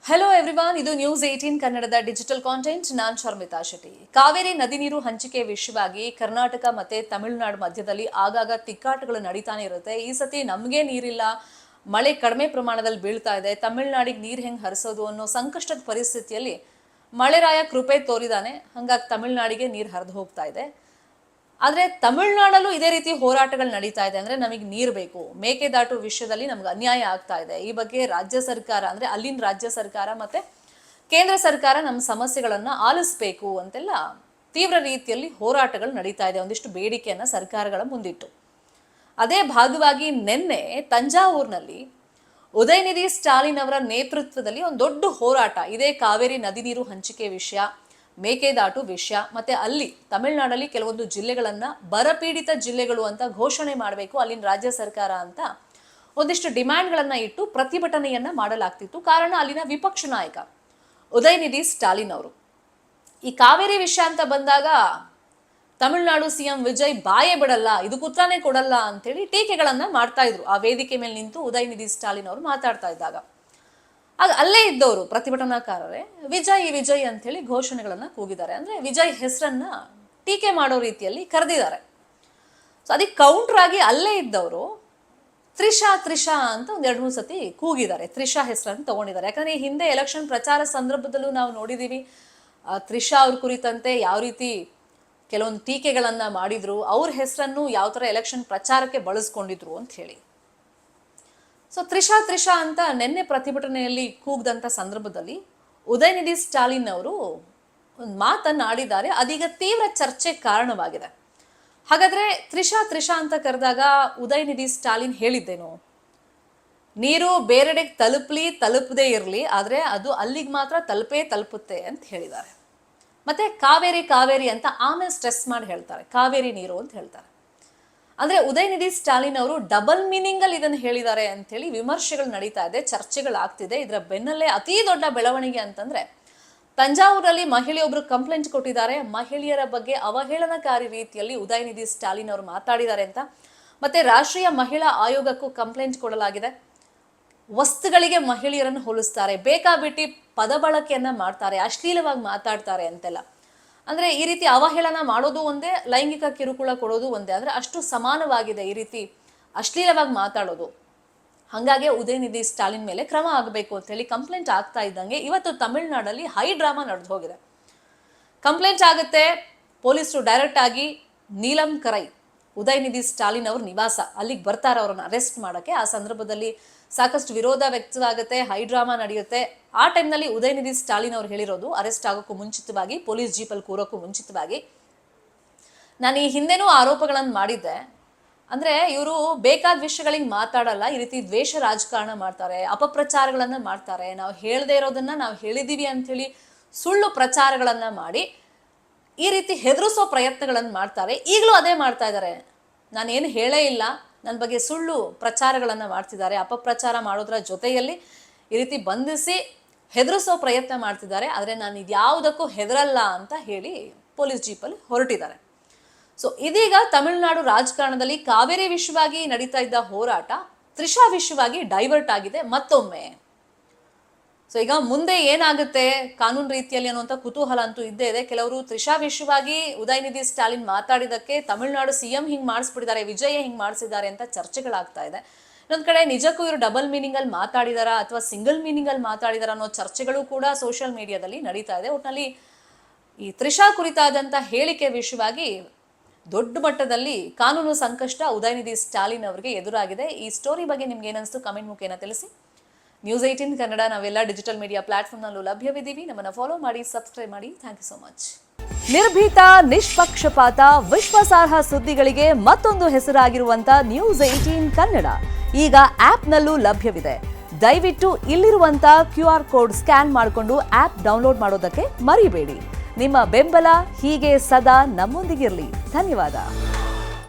Hello everyone, ಇದು news 18 ಕನ್ನಡದ digital content. ನಾನು ಶರ್ಮಿತಾ ಶೆಟ್ಟಿ. ಕಾವೇರಿ ನದಿ ನೀರು ಹಂಚಿಕೆ ವಿಷಯವಾಗಿ ಕರ್ನಾಟಕ ಮತ್ತೆ ತಮಿಳುನಾಡು ಮಧ್ಯದಲ್ಲಿ ಆಗಾಗ ತಿಕ್ಕಾಟಗಳು ನಡೀತಾನೆ ಇರುತ್ತೆ. ಈ ಸತಿ ನಮಗೆ ನೀರಿಲ್ಲ, ಮಳೆ ಕಡಿಮೆ ಪ್ರಮಾಣದಲ್ಲಿ ಬೀಳ್ತಾ ಇದೆ, ತಮಿಳುನಾಡಿಗೆ ನೀರು ಹೆಂಗೆ ಹರಿಸೋದು ಅನ್ನೋ ಸಂಕಷ್ಟದ ಪರಿಸ್ಥಿತಿಯಲ್ಲಿ ಮಳೆರಾಯ ಕೃಪೆ ತೋರಿದಾನೆ. ಹಂಗಾಗಿ ತಮಿಳುನಾಡಿಗೆ ನೀರು ಹರಿದು ಹೋಗ್ತಾ ಇದೆ. ಆದರೆ ತಮಿಳುನಾಡಲ್ಲೂ ಇದೇ ರೀತಿ ಹೋರಾಟಗಳು ನಡೀತಾ ಇದೆ. ಅಂದ್ರೆ ನಮಗೆ ನೀರು ಬೇಕು, ಮೇಕೆದಾಟು ವಿಷಯದಲ್ಲಿ ನಮ್ಗೆ ಅನ್ಯಾಯ ಆಗ್ತಾ ಇದೆ. ಈ ಬಗ್ಗೆ ರಾಜ್ಯ ಸರ್ಕಾರ ಅಂದ್ರೆ ಅಲ್ಲಿನ ರಾಜ್ಯ ಸರ್ಕಾರ ಮತ್ತೆ ಕೇಂದ್ರ ಸರ್ಕಾರ ನಮ್ಮ ಸಮಸ್ಯೆಗಳನ್ನ ಆಲಿಸಬೇಕು ಅಂತೆಲ್ಲ ತೀವ್ರ ರೀತಿಯಲ್ಲಿ ಹೋರಾಟಗಳು ನಡೀತಾ ಇದೆ. ಒಂದಿಷ್ಟು ಬೇಡಿಕೆಯನ್ನ ಸರ್ಕಾರಗಳ ಮುಂದಿಟ್ಟು ಅದೇ ಭಾಗವಾಗಿ ನಿನ್ನೆ ತಂಜಾವೂರಿನಲ್ಲಿ ಉದಯನಿಧಿ ಸ್ಟಾಲಿನ್ ಅವರ ನೇತೃತ್ವದಲ್ಲಿ ಒಂದು ದೊಡ್ಡ ಹೋರಾಟ, ಇದೇ ಕಾವೇರಿ ನದಿ ನೀರು ಹಂಚಿಕೆ ವಿಷಯ, ಮೇಕೆದಾಟು ವಿಷಯ, ಮತ್ತೆ ಅಲ್ಲಿ ತಮಿಳುನಾಡಲ್ಲಿ ಕೆಲವೊಂದು ಜಿಲ್ಲೆಗಳನ್ನ ಬರಪೀಡಿತ ಜಿಲ್ಲೆಗಳು ಅಂತ ಘೋಷಣೆ ಮಾಡಬೇಕು ಅಲ್ಲಿನ ರಾಜ್ಯ ಸರ್ಕಾರ ಅಂತ ಒಂದಿಷ್ಟು ಡಿಮ್ಯಾಂಡ್ಗಳನ್ನ ಇಟ್ಟು ಪ್ರತಿಭಟನೆಯನ್ನ ಮಾಡಲಾಗ್ತಿತ್ತು. ಕಾರಣ ಅಲ್ಲಿನ ವಿಪಕ್ಷ ನಾಯಕ ಉದಯನಿಧಿ ಸ್ಟಾಲಿನ್ ಅವರು. ಈ ಕಾವೇರಿ ವಿಷಯ ಅಂತ ಬಂದಾಗ ತಮಿಳುನಾಡು ಸಿಎಂ ವಿಜಯ್ ಬಾಯೇ ಬಿಡಲ್ಲ, ಇದಕ್ಕೆ ಉತ್ತರನೇ ಕೊಡಲ್ಲ ಅಂತೇಳಿ ಟೀಕೆಗಳನ್ನ ಮಾಡ್ತಾ ಇದ್ರು. ಆ ವೇದಿಕೆ ಮೇಲೆ ನಿಂತು ಉದಯನಿಧಿ ಸ್ಟಾಲಿನ್ ಅವರು ಮಾತಾಡ್ತಾ ಇದ್ದಾಗ ಆಗ ಅಲ್ಲೇ ಇದ್ದವರು ಪ್ರತಿಭಟನಾಕಾರರೇ ವಿಜಯ್ ವಿಜಯ್ ಅಂತ ಹೇಳಿ ಘೋಷಣೆಗಳನ್ನ ಕೂಗಿದ್ದಾರೆ. ಅಂದ್ರೆ ವಿಜಯ್ ಹೆಸರನ್ನ ಟೀಕೆ ಮಾಡೋ ರೀತಿಯಲ್ಲಿ ಕರೆದಿದ್ದಾರೆ. ಸೊ ಅದಕ್ಕೆ ಕೌಂಟರ್ ಆಗಿ ಅಲ್ಲೇ ಇದ್ದವರು ತ್ರಿಷಾ ತ್ರಿಷಾ ಅಂತ ಒಂದ್ 2-3 ಸತಿ ಕೂಗಿದ್ದಾರೆ. ತ್ರಿಷಾ ಹೆಸರನ್ನು ತಗೊಂಡಿದ್ದಾರೆ. ಯಾಕಂದ್ರೆ ಈ ಹಿಂದೆ ಎಲೆಕ್ಷನ್ ಪ್ರಚಾರ ಸಂದರ್ಭದಲ್ಲೂ ನಾವು ನೋಡಿದೀವಿ ತ್ರಿಷಾ ಅವ್ರ ಕುರಿತಂತೆ ಯಾವ ರೀತಿ ಕೆಲವೊಂದು ಟೀಕೆಗಳನ್ನ ಮಾಡಿದ್ರು, ಅವ್ರ ಹೆಸರನ್ನು ಯಾವ ತರ ಎಲೆಕ್ಷನ್ ಪ್ರಚಾರಕ್ಕೆ ಬಳಸ್ಕೊಂಡಿದ್ರು ಅಂತ ಹೇಳಿ. ಸೊ ತ್ರಿಷಾ ತ್ರಿಷಾ ಅಂತ ನಿನ್ನೆ ಪ್ರತಿಭಟನೆಯಲ್ಲಿ ಕೂಗದಂತ ಸಂದರ್ಭದಲ್ಲಿ ಉದಯನಿಧಿ ಸ್ಟಾಲಿನ್ ಅವರು ಒಂದು ಮಾತನ್ನ ಆಡಿದ್ದಾರೆ. ಅದೀಗ ತೀವ್ರ ಚರ್ಚೆ ಕಾರಣವಾಗಿದೆ. ಹಾಗಾದ್ರೆ ತ್ರಿಷಾ ತ್ರಿಷಾ ಅಂತ ಕರೆದಾಗ ಉದಯನಿಧಿ ಸ್ಟಾಲಿನ್ ಹೇಳಿದ್ದೇನು? ನೀರು ಬೇರೆಡೆಗೆ ತಲುಪದೇ ಇರಲಿ, ಆದ್ರೆ ಅದು ಅಲ್ಲಿಗೆ ಮಾತ್ರ ತಲುಪುತ್ತೆ ಅಂತ ಹೇಳಿದ್ದಾರೆ. ಮತ್ತೆ ಕಾವೇರಿ ಕಾವೇರಿ ಅಂತ ಆಮೇಲೆ ಸ್ಟ್ರೆಸ್ ಮಾಡಿ ಹೇಳ್ತಾರೆ, ಕಾವೇರಿ ನೀರು ಅಂತ ಹೇಳ್ತಾರೆ. ಅಂದ್ರೆ ಉದಯನಿಧಿ ಸ್ಟಾಲಿನ್ ಅವರು ಡಬಲ್ ಮೀನಿಂಗ್ ಅಲ್ಲಿ ಇದನ್ನು ಹೇಳಿದ್ದಾರೆ ಅಂತ ಹೇಳಿ ವಿಮರ್ಶೆಗಳು ನಡೀತಾ ಇದೆ, ಚರ್ಚೆಗಳಾಗ್ತಿದೆ. ಇದರ ಬೆನ್ನಲ್ಲೇ ಅತಿ ದೊಡ್ಡ ಬೆಳವಣಿಗೆ ಅಂತಂದ್ರೆ ತಂಜಾವೂರಲ್ಲಿ ಮಹಿಳೆಯೊಬ್ರು ಕಂಪ್ಲೇಂಟ್ ಕೊಟ್ಟಿದ್ದಾರೆ. ಮಹಿಳೆಯರ ಬಗ್ಗೆ ಅವಹೇಳನಕಾರಿ ರೀತಿಯಲ್ಲಿ ಉದಯನಿಧಿ ಸ್ಟಾಲಿನ್ ಅವರು ಮಾತಾಡಿದ್ದಾರೆ ಅಂತ. ಮತ್ತೆ ರಾಷ್ಟ್ರೀಯ ಮಹಿಳಾ ಆಯೋಗಕ್ಕೂ ಕಂಪ್ಲೇಂಟ್ ಕೊಡಲಾಗಿದೆ. ವಸ್ತುಗಳಿಗೆ ಮಹಿಳೆಯರನ್ನು ಹೋಲಿಸ್ತಾರೆ, ಬೇಕಾಬಿಟ್ಟಿ ಪದ ಬಳಕೆಯನ್ನ ಮಾಡ್ತಾರೆ, ಅಶ್ಲೀಲವಾಗಿ ಮಾತಾಡ್ತಾರೆ ಅಂತೆಲ್ಲ. ಅಂದ್ರೆ ಈ ರೀತಿ ಅವಹೇಳನ ಮಾಡೋದು ಒಂದೇ, ಲೈಂಗಿಕ ಕಿರುಕುಳ ಕೊಡೋದು ಒಂದೇ. ಅಂದ್ರೆ ಅಷ್ಟು ಸಮಾನವಾಗಿದೆ ಈ ರೀತಿ ಅಶ್ಲೀಲವಾಗಿ ಮಾತಾಡೋದು. ಹಂಗಾಗಿ ಉದಯನಿಧಿ ಸ್ಟಾಲಿನ್ ಮೇಲೆ ಕ್ರಮ ಆಗಬೇಕು ಅಂತ ಹೇಳಿ ಕಂಪ್ಲೇಂಟ್ ಆಗ್ತಾ ಇದ್ದಂಗೆ ಇವತ್ತು ತಮಿಳುನಾಡಲ್ಲಿ ಹೈ ಡ್ರಾಮಾ ನಡೆದು ಹೋಗಿದೆ. ಕಂಪ್ಲೇಂಟ್ ಆಗುತ್ತೆ, ಪೊಲೀಸರು ಡೈರೆಕ್ಟ್ ಆಗಿ ನೀಲಂ ಕರೈ ಉದಯನಿಧಿ ಸ್ಟಾಲಿನ್ ಅವ್ರ ನಿವಾಸ ಅಲ್ಲಿಗೆ ಬರ್ತಾರೆ ಅವ್ರನ್ನ ಅರೆಸ್ಟ್ ಮಾಡಕ್ಕೆ. ಆ ಸಂದರ್ಭದಲ್ಲಿ ಸಾಕಷ್ಟು ವಿರೋಧ ವ್ಯಕ್ತವಾಗುತ್ತೆ, ಹೈ ಡ್ರಾಮಾ ನಡೆಯುತ್ತೆ. ಆ ಟೈಮ್ನಲ್ಲಿ ಉದಯನಿಧಿ ಸ್ಟಾಲಿನ್ ಅವ್ರು ಹೇಳಿರೋದು, ಅರೆಸ್ಟ್ ಆಗೋಕ್ಕೂ ಮುಂಚಿತವಾಗಿ, ಪೊಲೀಸ್ ಜೀಪಲ್ಲಿ ಕೂರೋಕ್ಕೂ ಮುಂಚಿತವಾಗಿ, ನಾನು ಈ ಹಿಂದೆನೂ ಆರೋಪಗಳನ್ನು ಮಾಡಿದ್ದೆ. ಅಂದ್ರೆ ಇವರು ಬೇಕಾದ ವಿಷಯಗಳಿಗೆ ಮಾತಾಡಲ್ಲ, ಈ ರೀತಿ ದ್ವೇಷ ರಾಜಕಾರಣ ಮಾಡ್ತಾರೆ, ಅಪಪ್ರಚಾರಗಳನ್ನ ಮಾಡ್ತಾರೆ. ನಾವು ಹೇಳದೇ ಇರೋದನ್ನ ನಾವು ಹೇಳಿದೀವಿ ಅಂತ ಹೇಳಿ ಸುಳ್ಳು ಪ್ರಚಾರಗಳನ್ನ ಮಾಡಿ ಈ ರೀತಿ ಹೆದರಿಸೋ ಪ್ರಯತ್ನಗಳನ್ನು ಮಾಡ್ತಾರೆ. ಈಗಲೂ ಅದೇ ಮಾಡ್ತಾ ಇದ್ದಾರೆ. ನಾನೇನು ಹೇಳೇ ಇಲ್ಲ, ನನ್ನ ಬಗ್ಗೆ ಸುಳ್ಳು ಪ್ರಚಾರಗಳನ್ನ ಮಾಡ್ತಿದ್ದಾರೆ, ಅಪಪ್ರಚಾರ ಮಾಡೋದ್ರ ಜೊತೆಯಲ್ಲಿ ಈ ರೀತಿ ಬಂಧಿಸಿ ಹೆದರಿಸೋ ಪ್ರಯತ್ನ ಮಾಡ್ತಿದ್ದಾರೆ. ಆದರೆ ನಾನು ಇದ್ಯಾವುದಕ್ಕೂ ಹೆದರಲ್ಲ ಅಂತ ಹೇಳಿ ಪೊಲೀಸ್ ಜೀಪಲ್ಲಿ ಹೊರಟಿದ್ದಾರೆ. ಸೊ ಇದೀಗ ತಮಿಳುನಾಡು ರಾಜಕಾರಣದಲ್ಲಿ ಕಾವೇರಿ ವಿಷಯವಾಗಿ ನಡೀತಾ ಇದ್ದ ಹೋರಾಟ ತ್ರಿಷಾ ವಿಷಯವಾಗಿ ಡೈವರ್ಟ್ ಆಗಿದೆ ಮತ್ತೊಮ್ಮೆ. ಸೊ ಈಗ ಮುಂದೆ ಏನಾಗುತ್ತೆ ಕಾನೂನು ರೀತಿಯಲ್ಲಿ ಅನ್ನುವಂಥ ಕುತೂಹಲ ಅಂತೂ ಇದ್ದೇ ಇದೆ. ಕೆಲವರು ತ್ರಿಷಾ ವಿಷಯವಾಗಿ ಉದಯನಿಧಿ ಸ್ಟಾಲಿನ್ ಮಾತಾಡಿದಕ್ಕೆ ತಮಿಳುನಾಡು ಸಿಎಂ ಹಿಂಗ್ ಮಾಡಿಸ್ಬಿಟ್ಟಿದ್ದಾರೆ, ವಿಜಯ್ ಹಿಂಗ್ ಮಾಡಿಸಿದ್ದಾರೆ ಅಂತ ಚರ್ಚೆಗಳಾಗ್ತಾ ಇದೆ. ಇನ್ನೊಂದ್ ಕಡೆ ನಿಜಕ್ಕೂ ಇವರು ಡಬಲ್ ಮೀನಿಂಗ್ ಅಲ್ಲಿ ಮಾತಾಡಿದಾರ ಅಥವಾ ಸಿಂಗಲ್ ಮೀನಿಂಗ್ ಅಲ್ಲಿ ಮಾತಾಡಿದಾರ ಅನ್ನೋ ಚರ್ಚೆಗಳು ಕೂಡ ಸೋಷಿಯಲ್ ಮೀಡಿಯಾದಲ್ಲಿ ನಡೀತಾ ಇದೆ. ಒಟ್ಟಿನಲ್ಲಿ ಈ ತ್ರಿಷಾ ಕುರಿತಾದಂತ ಹೇಳಿಕೆ ವಿಷಯವಾಗಿ ದೊಡ್ಡ ಮಟ್ಟದಲ್ಲಿ ಕಾನೂನು ಸಂಕಷ್ಟ ಉದಯನಿಧಿ ಸ್ಟಾಲಿನ್ ಅವರಿಗೆ ಎದುರಾಗಿದೆ. ಈ ಸ್ಟೋರಿ ಬಗ್ಗೆ ನಿಮ್ಗೆ ಏನನ್ನಿಸ್ತು ಕಮೆಂಟ್ ಮುಖೇನ ತಿಳಿಸಿ. ನ್ಯೂಸ್ 18 ಕನ್ನಡ ನಾವೆಲ್ಲ ಡಿಜಿಟಲ್ ಮೀಡಿಯಾ ಪ್ಲಾಟ್ಫಾರ್ಮ್ನಲ್ಲೂ ಲಭ್ಯವಿದ್ದೀವಿ. ನಮ್ಮನ್ನು ಫಾಲೋ ಮಾಡಿ, ಸಬ್ಸ್ಕ್ರೈಬ್ ಮಾಡಿ. Thank you so much. ನಿರ್ಭೀತ, ನಿಷ್ಪಕ್ಷಪಾತ, ವಿಶ್ವಾಸಾರ್ಹ ಸುದ್ದಿಗಳಿಗೆ ಮತ್ತೊಂದು ಹೆಸರಾಗಿರುವಂತ ನ್ಯೂಸ್ 18 ಕನ್ನಡ ಈಗ ಆಪ್ನಲ್ಲೂ ಲಭ್ಯವಿದೆ. ದಯವಿಟ್ಟು ಇಲ್ಲಿರುವಂತ QR ಕೋಡ್ ಸ್ಕ್ಯಾನ್ ಮಾಡಿಕೊಂಡು ಆಪ್ ಡೌನ್ಲೋಡ್ ಮಾಡೋದಕ್ಕೆ ಮರಿಬೇಡಿ. ನಿಮ್ಮ ಬೆಂಬಲ ಹೀಗೆ ಸದಾ ನಮ್ಮೊಂದಿಗಿರಲಿ. ಧನ್ಯವಾದ.